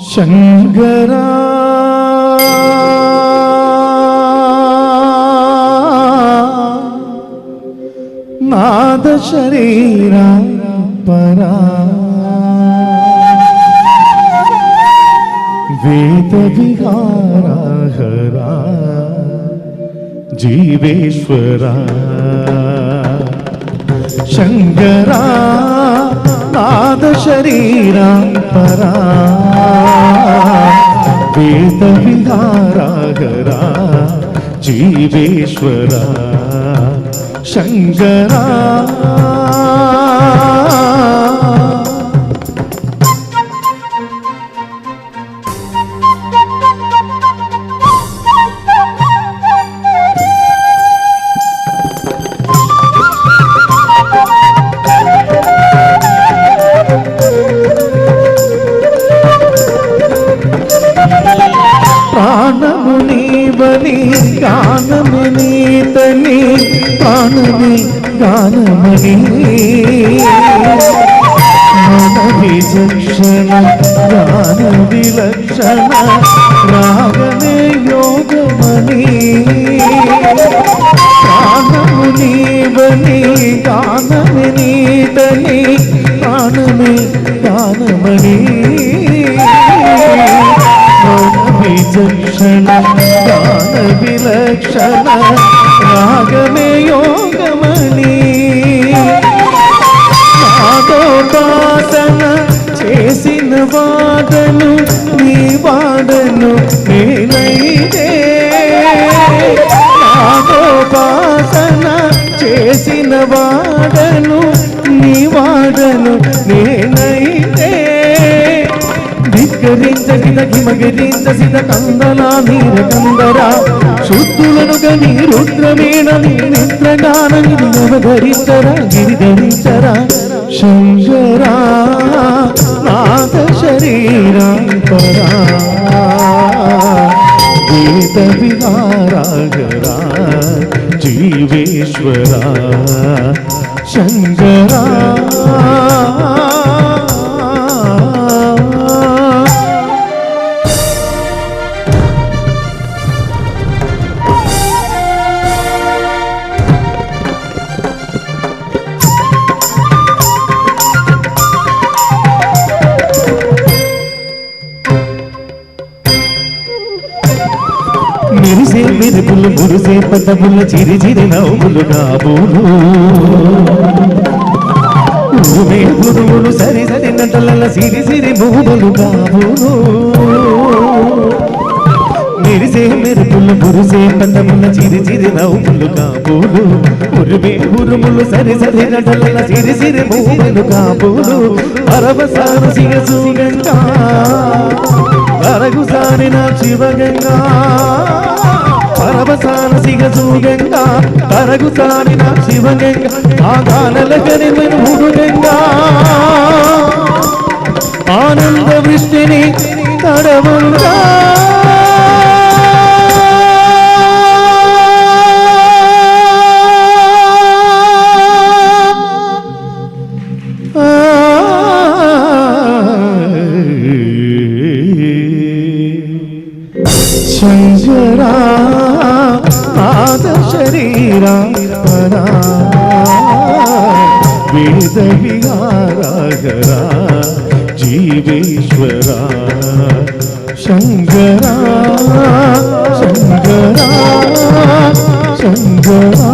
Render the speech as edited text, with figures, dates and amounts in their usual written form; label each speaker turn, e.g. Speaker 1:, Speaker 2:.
Speaker 1: శంకరా నాద శరీరా పరా వేద విహారా హరా జీవేశ్వరా శంకరా నాద శరీరా పరా వేద విహారా హరా జీవేశ్వరా శంకరా ప్రాణము నీవని గానము నీతని ప్రాణమి గానమని మన విచక్షణ గాన విలక్షణ రాగమే యోగమని ప్రాణము నీవని గానము నీతని ప్రాణమి గానమని విచక్షణ గాన విలక్షణ రాగమే యోగమణి నాదోపాసన చేసిన వాడను నీ వాడను నేనైతే నాదోపాసన చేసిన వాడను నీ వాడను నేనైతే ధిక్కరించ హిమగిరించ సిద కందలా నీర కందరా శుద్ధులను గని రుద్రమేణ నీ నిద్రగాన గిరిధరించరా గిరిధరించరా శంకరా నాద శరీరా పరా వేద విహారా హరా జీవేశ్వరా శంకరా మెరిసే మెరుపులు మురిసే పదముల చిరి చిరి నవ్వులు కాబోలు గురువులు సరి సరి నటల సిరి సిరి మూడులు కాబోలు మెరిసే మెరుపులు మురిసే పదముల చిరి చిరి నవ్వులు కాబోలు ఉరుములు సరి సరి నటల సిరి సిరి మూడులు కాబోలు పరవసాన సిగసూగంగా అరగు సారిన శివగంగా పరవసాన సిగసూగంగా అరగు సారిన శివగంగా ఆగానల కరిమను మురుగంగా ఆనంద వృష్టిని తడవుగా శంకరా నాద శరీరా పరా వేద విహారా హరా జీవేశ్వరా శంకరా శంకరా శంకరా